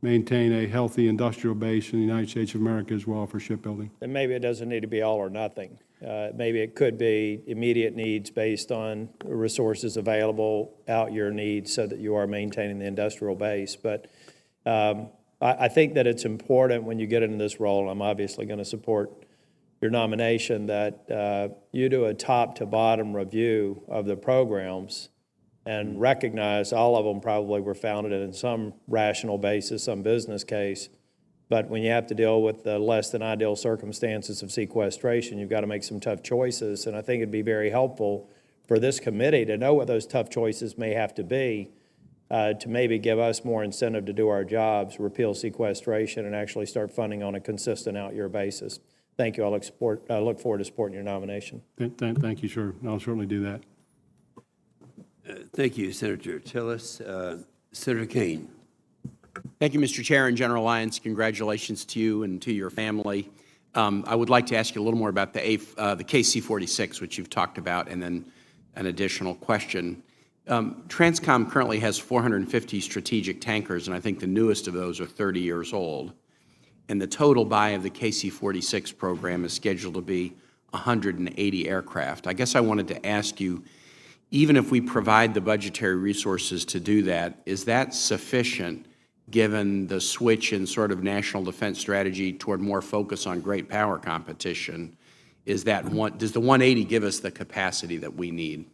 maintain a healthy industrial base in the United States of America as well for shipbuilding. And maybe it doesn't need to be all or nothing. Maybe it could be immediate needs based on resources available, out year needs, so that you are maintaining the industrial base. But I think that it's important when you get into this role, and I'm obviously going to support your nomination, that you do a top-to-bottom review of the programs and recognize all of them probably were founded in some rational basis, some business case. But when you have to deal with the less than ideal circumstances of sequestration, you've got to make some tough choices. And I think it'd be very helpful for this committee to know what those tough choices may have to be, to maybe give us more incentive to do our jobs, repeal sequestration, and actually start funding on a consistent out-year basis. Thank you. I look forward to supporting your nomination. Thank you, sir. I'll certainly do that. Thank you, Senator Tillis. Senator Kane. Thank you, Mr. Chair and General Lyons. Congratulations to you and to your family. I would like to ask you a little more about the KC-46, which you've talked about, and then an additional question. Transcom currently has 450 strategic tankers, and I think the newest of those are 30 years old. And the total buy of the KC-46 program is scheduled to be 180 aircraft. I guess I wanted to ask you, even if we provide the budgetary resources to do that, is that sufficient given the switch in sort of national defense strategy toward more focus on great power competition? Does the 180 give us the capacity that we need?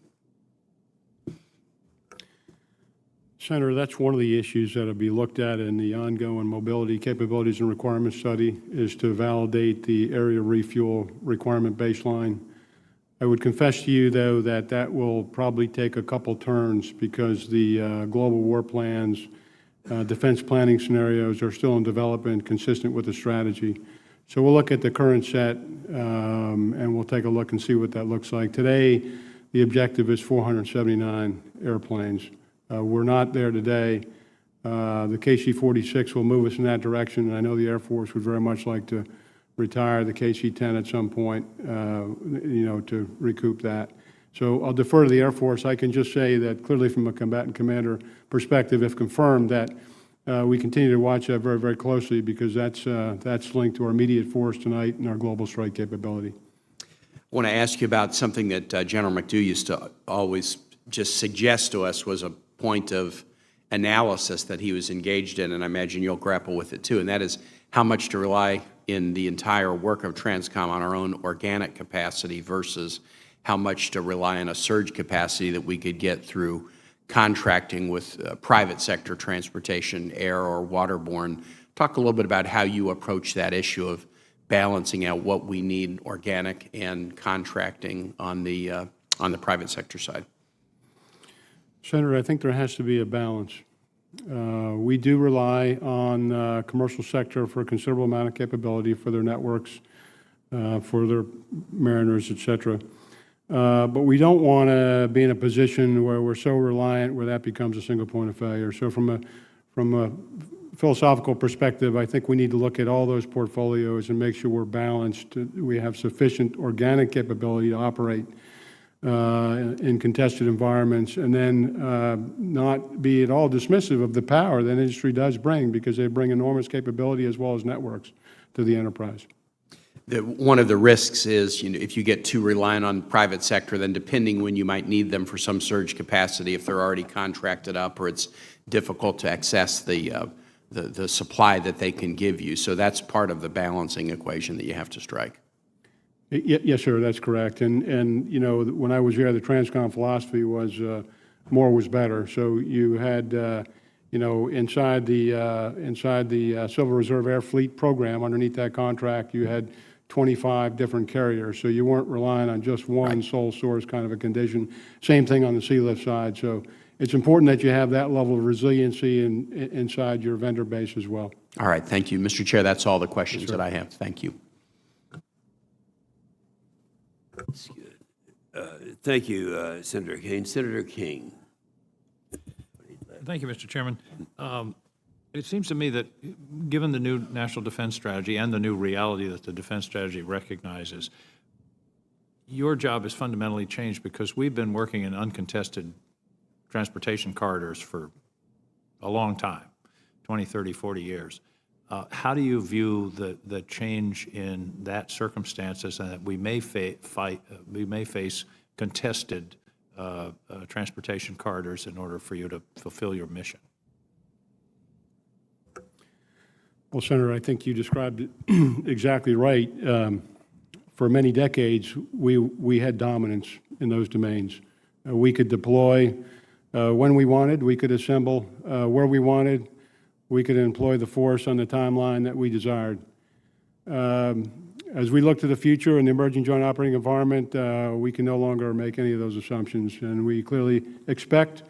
Senator, that's one of the issues that will be looked at in the ongoing mobility capabilities and requirements study, is to validate the area refuel requirement baseline. I would confess to you, though, that that will probably take a couple turns because the global war plans, defense planning scenarios are still in development consistent with the strategy. So we'll look at the current set and we'll take a look and see what that looks like. Today, the objective is 479 airplanes. We're not there today. The KC-46 will move us in that direction, and I know the Air Force would very much like to retire the KC-10 at some point, to recoup that. So I'll defer to the Air Force. I can just say that clearly from a combatant commander perspective, if confirmed, that we continue to watch that very, very closely because that's linked to our immediate force tonight and our global strike capability. I want to ask you about something that General McDougall used to always just suggest to us was a point of analysis that he was engaged in, and I imagine you'll grapple with it too, and that is how much to rely in the entire work of Transcom on our own organic capacity versus how much to rely on a surge capacity that we could get through contracting with private sector transportation, air or waterborne. Talk a little bit about how you approach that issue of balancing out what we need organic and contracting on the private sector side. Senator, I think there has to be a balance. We do rely on commercial sector for a considerable amount of capability for their networks, for their mariners, et cetera. But we don't want to be in a position where we're so reliant where that becomes a single point of failure. So from a philosophical perspective, I think we need to look at all those portfolios and make sure we're balanced. We have sufficient organic capability to operate in contested environments, and then not be at all dismissive of the power that industry does bring, because they bring enormous capability as well as networks to the enterprise. One of the risks is, if you get too reliant on private sector, then depending when you might need them for some surge capacity, if they're already contracted up, or it's difficult to access the supply that they can give you. So that's part of the balancing equation that you have to strike. Yes, sir, that's correct. And when I was here, the Transcom philosophy was more was better. So you had, inside the Civil Reserve Air Fleet program, underneath that contract, you had 25 different carriers. So you weren't relying on just one sole source kind of a condition. Same thing on the sea lift side. So it's important that you have that level of resiliency inside your vendor base as well. All right, thank you. Mr. Chair, that's all the questions that I have. Thank you. That's good. Thank you, Senator Kane. Senator King. Thank you, Mr. Chairman. It seems to me that given the new national defense strategy and the new reality that the defense strategy recognizes, your job has fundamentally changed, because we've been working in uncontested transportation corridors for a long time. 20, 30, 40 years. How do you view the change in that circumstances and that we may face contested transportation corridors in order for you to fulfill your mission? Well, Senator, I think you described it exactly right. For many decades, we had dominance in those domains. We could deploy when we wanted. We could assemble where we wanted. We could employ the force on the timeline that we desired. As we look to the future in the emerging joint operating environment, we can no longer make any of those assumptions, and we clearly expect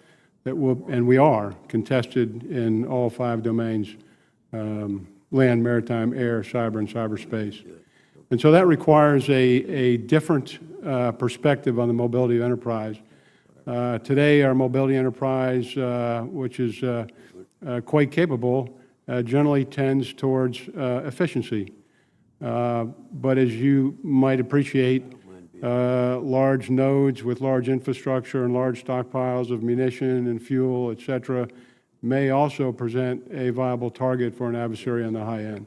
that we are contested in all 5 domains: land, maritime, air, cyber, and cyberspace. And so that requires a different perspective on the mobility of enterprise. Today, our mobility enterprise, which is quite capable, generally tends towards efficiency. But as you might appreciate, large nodes with large infrastructure and large stockpiles of munition and fuel, et cetera, may also present a viable target for an adversary on the high end.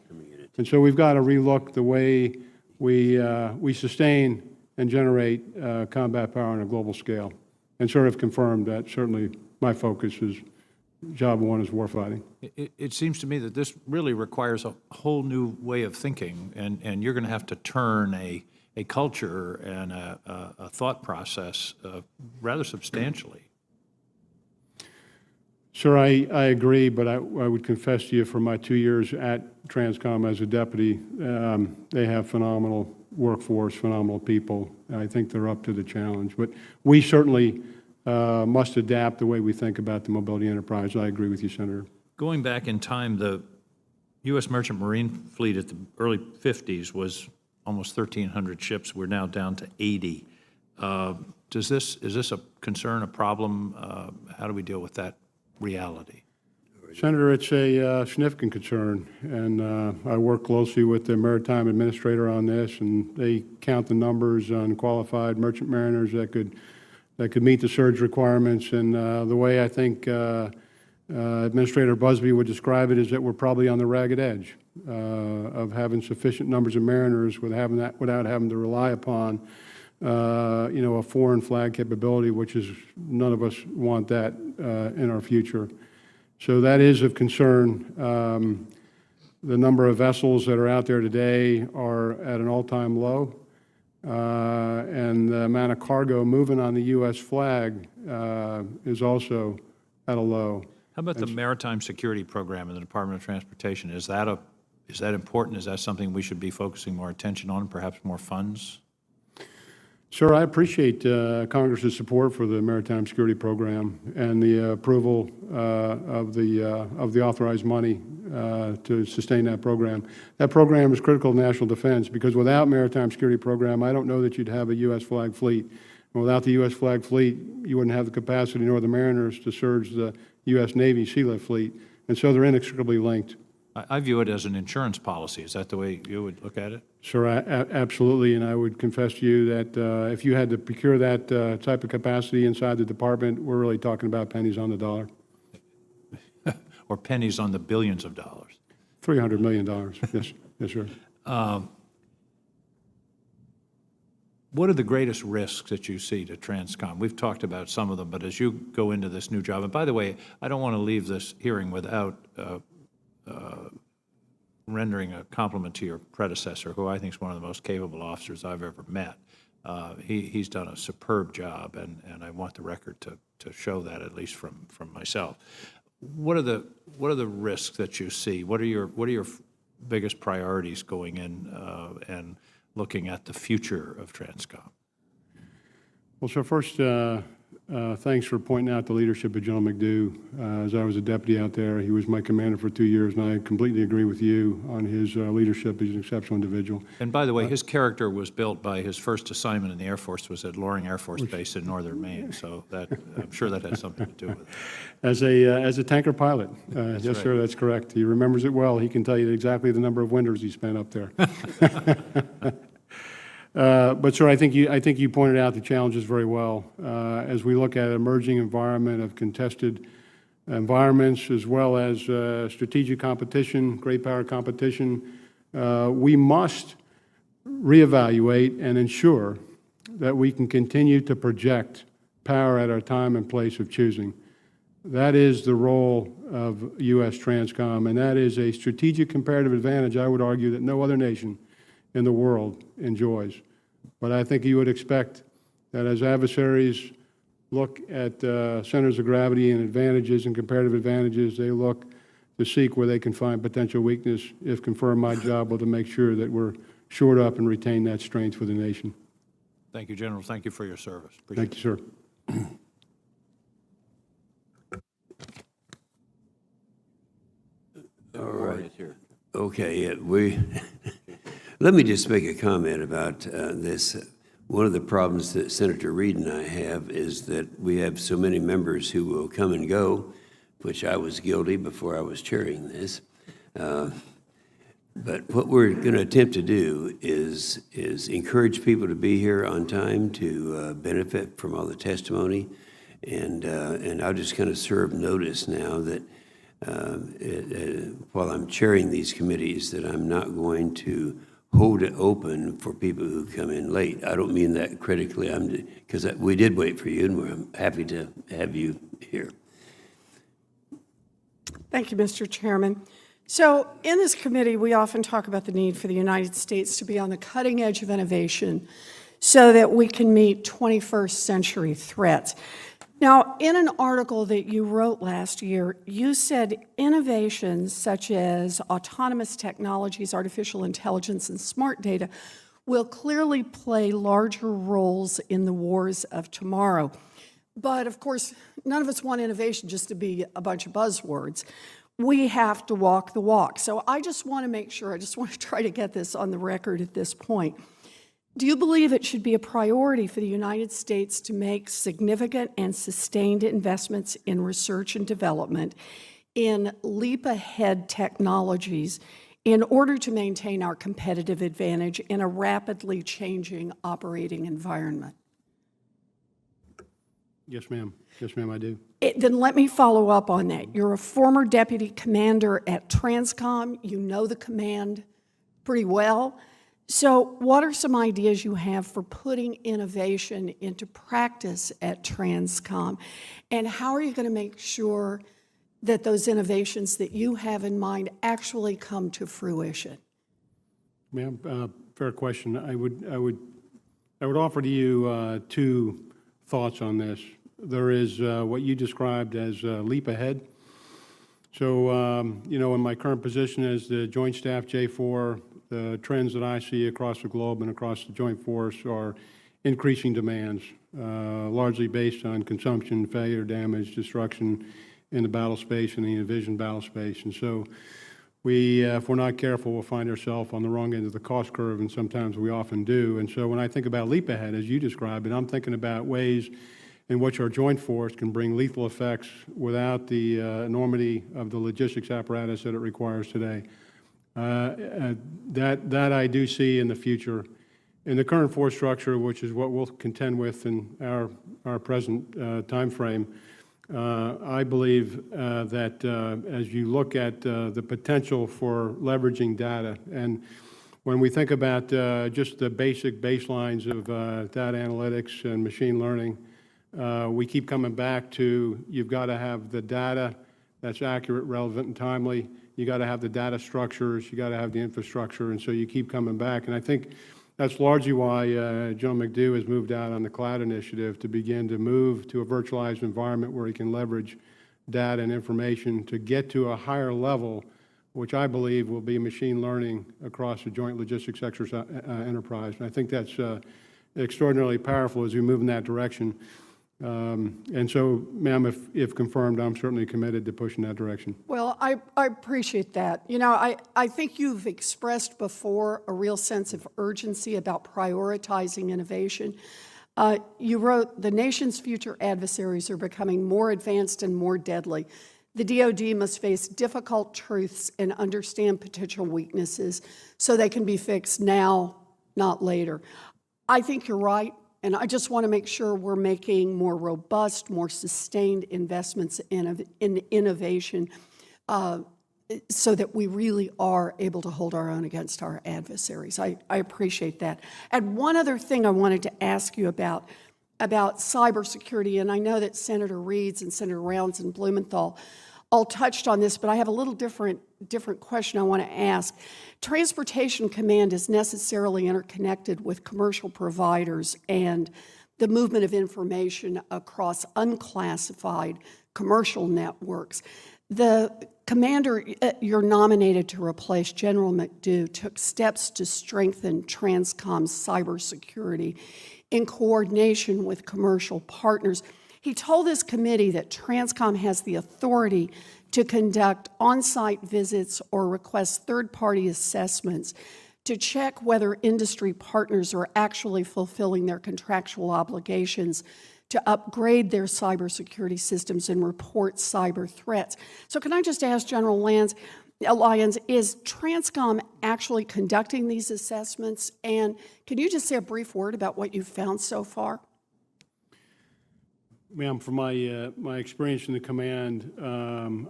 And so we've got to relook the way we sustain and generate combat power on a global scale, and sort of confirmed that certainly my focus is job one is warfighting. It seems to me that this really requires a whole new way of thinking, and you're going to have to turn a culture and a thought process rather substantially. Sir, I agree, but I would confess to you from my 2 years at Transcom as a deputy, they have phenomenal workforce, phenomenal people. I think they're up to the challenge. But we certainly must adapt the way we think about the mobility enterprise. I agree with you, Senator. Going back in time, the U.S. Merchant Marine fleet at the early 50s was almost 1,300 ships. We're now down to 80. Is this a concern, a problem? How do we deal with that reality? Senator, it's a significant concern, and I work closely with the Maritime Administrator on this, and they count the numbers on qualified merchant mariners that could meet the surge requirements. And the way I think Administrator Busby would describe it is that we're probably on the ragged edge of having sufficient numbers of mariners without having to rely upon a foreign flag capability, which is none of us want that in our future. So that is of concern. The number of vessels that are out there today are at an all-time low, and the amount of cargo moving on the U.S. flag is also at a low. How about the Maritime Security Program in the Department of Transportation? Is that important? Is that something we should be focusing more attention on, perhaps more funds? Sir, I appreciate Congress's support for the Maritime Security Program and the approval of the authorized money to sustain that program. That program is critical to national defense because without Maritime Security Program, I don't know that you'd have a U.S. flag fleet. And without the U.S. flag fleet, you wouldn't have the capacity nor the mariners to surge the U.S. Navy Sea Lift fleet. And so they're inextricably linked. I view it as an insurance policy. Is that the way you would look at it? Sir, absolutely, and I would confess to you that if you had to procure that type of capacity inside the department, we're really talking about pennies on the dollar. Or pennies on the billions of dollars. $300 million, yes, yes, sir. What are the greatest risks that you see to Transcom? We've talked about some of them, but as you go into this new job, and by the way, I don't want to leave this hearing without rendering a compliment to your predecessor, who I think is one of the most capable officers I've ever met. He's done a superb job, and I want the record to show that, at least from myself. What are the risks that you see? What are your biggest priorities going in and looking at the future of Transcom? Well, so first, thanks for pointing out the leadership of General McDough. As I was a deputy out there, he was my commander for 2 years, and I completely agree with you on his leadership. He's an exceptional individual. And by the way, his character was built by his first assignment in the Air Force was at Loring Air Force Base in northern Maine, so that I'm sure that has something to do with it. As a tanker pilot, yes, right. Sir, that's correct. He remembers it well. He can tell you exactly the number of winters he spent up there. But, sir, I think you pointed out the challenges very well. As we look at an emerging environment of contested environments, as well as strategic competition, great power competition, we must reevaluate and ensure that we can continue to project power at our time and place of choosing. That is the role of U.S. Transcom, and that is a strategic comparative advantage, I would argue, that no other nation in the world enjoys. But I think you would expect that as adversaries look at centers of gravity and advantages and comparative advantages, they look to seek where they can find potential weakness. If confirmed, my job will to make sure that we're shored up and retain that strength for the nation. Thank you, General. Thank you for your service. Appreciate Thank you, sir. All right. Okay, let me just make a comment about this. One of the problems that Senator Reid and I have is that we have so many members who will come and go, which I was guilty before I was chairing this. But what we're going to attempt to do is encourage people to be here on time to benefit from all the testimony. And I'll just kind of serve notice now that while I'm chairing these committees, that I'm not going to hold it open for people who come in late. I don't mean that critically, because we did wait for you, and we're happy to have you here. Thank you, Mr. Chairman. So in this committee, we often talk about the need for the United States to be on the cutting edge of innovation so that we can meet 21st century threats. Now, in an article that you wrote last year, you said innovations such as autonomous technologies, artificial intelligence, and smart data will clearly play larger roles in the wars of tomorrow. But of course, none of us want innovation just to be a bunch of buzzwords. We have to walk the walk. So I just want to make sure, I just want to try to get this on the record at this point. Do you believe it should be a priority for the United States to make significant and sustained investments in research and development in leap-ahead technologies in order to maintain our competitive advantage in a rapidly changing operating environment? Yes, ma'am. Yes, ma'am, I do. Then let me follow up on that. You're a former deputy commander at Transcom. You know the command pretty well. So what are some ideas you have for putting innovation into practice at Transcom? And how are you going to make sure that those innovations that you have in mind actually come to fruition? Ma'am, fair question. I would offer to you two thoughts on this. There is what you described as leap ahead. So, you know, in my current position as the Joint Staff J4, the trends that I see across the globe and across the Joint Force are increasing demands, largely based on consumption, failure, damage, destruction in the battle space and the envisioned battle space. And so we, if we're not careful, we'll find ourselves on the wrong end of the cost curve, and sometimes we often do. And so when I think about leap ahead, as you described it, I'm thinking about ways in which our joint force can bring lethal effects without the enormity of the logistics apparatus that it requires today. That I do see in the future. In the current force structure, which is what we'll contend with in our present time frame, I believe that as you look at the potential for leveraging data, and when we think about just the basic baselines of data analytics and machine learning, we keep coming back to you've got to have the data that's accurate, relevant, and timely. You got to have the data structures. You got to have the infrastructure, and so you keep coming back. And I think that's largely why John McDew has moved out on the cloud initiative to begin to move to a virtualized environment where he can leverage data and information to get to a higher level, which I believe will be machine learning across the joint logistics enterprise. And I think that's extraordinarily powerful as we move in that direction. And so, ma'am, if confirmed, I'm certainly committed to pushing that direction. Well, I appreciate that. You know, I think you've expressed before a real sense of urgency about prioritizing innovation. You wrote, the nation's future adversaries are becoming more advanced and more deadly. The DoD must face difficult truths and understand potential weaknesses so they can be fixed now, not later. I think you're right. And I just want to make sure we're making more robust, more sustained investments in innovation so that we really are able to hold our own against our adversaries. I appreciate that. And one other thing I wanted to ask you about cybersecurity, and I know that Senator Reeds and Senator Rounds and Blumenthal all touched on this, but I have a little different question I want to ask. Transportation Command is necessarily interconnected with commercial providers and the movement of information across unclassified commercial networks. The commander you're nominated to replace, General McDough, took steps to strengthen Transcom's cybersecurity in coordination with commercial partners. He told this committee that Transcom has the authority to conduct on-site visits or request third-party assessments to check whether industry partners are actually fulfilling their contractual obligations to upgrade their cybersecurity systems and report cyber threats. So can I just ask General Lyons, is Transcom actually conducting these assessments? And can you just say a brief word about what you've found so far? Ma'am, from my experience in the command,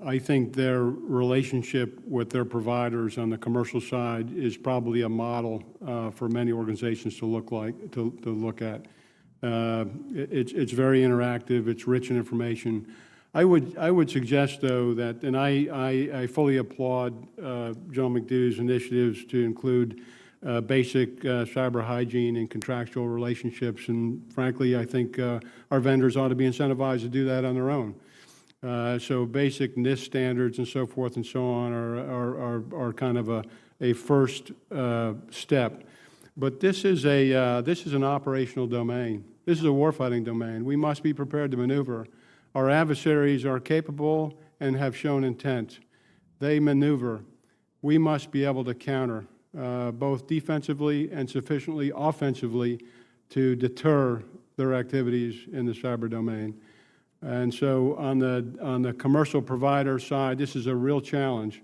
I think their relationship with their providers on the commercial side is probably a model for many organizations to look at. It's very interactive. It's rich in information. I would suggest, though, that, and I fully applaud General McDough's initiatives to include basic cyber hygiene and contractual relationships. And frankly, I think our vendors ought to be incentivized to do that on their own. So basic NIST standards and so forth and so on are kind of a first step. But this is an operational domain. This is a warfighting domain. We must be prepared to maneuver. Our adversaries are capable and have shown intent. They maneuver. We must be able to counter, both defensively and sufficiently offensively to deter their activities in the cyber domain. And so on the commercial provider side, this is a real challenge,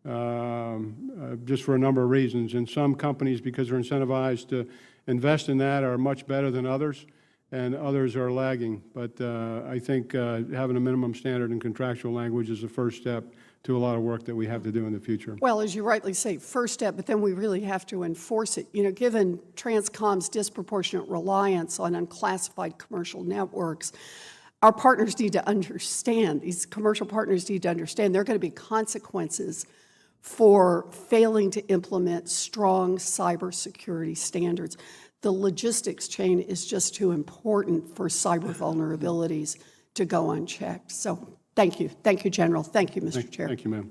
just for a number of reasons. And some companies, because they're incentivized to invest in that, are much better than others, and others are lagging. But I think having a minimum standard in contractual language is the first step to a lot of work that we have to do in the future. Well, as you rightly say, first step, but then we really have to enforce it. You know, given Transcom's disproportionate reliance on unclassified commercial networks, our partners need to understand, these commercial partners need to understand there are going to be consequences for failing to implement strong cybersecurity standards. The logistics chain is just too important for cyber vulnerabilities to go unchecked. So thank you. Thank you, General. Thank you, Mr. Chair. Thank you, ma'am.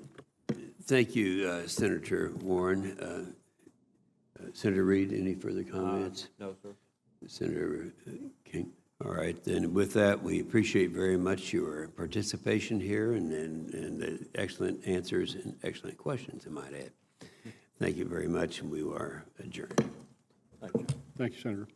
Thank you, Senator Warren. Senator Reid, any further comments? No, sir. Senator King? All right, then with that, we appreciate very much your participation here and the excellent answers and excellent questions, I might add. Thank you very much, and we are adjourned. Thank you, Senator.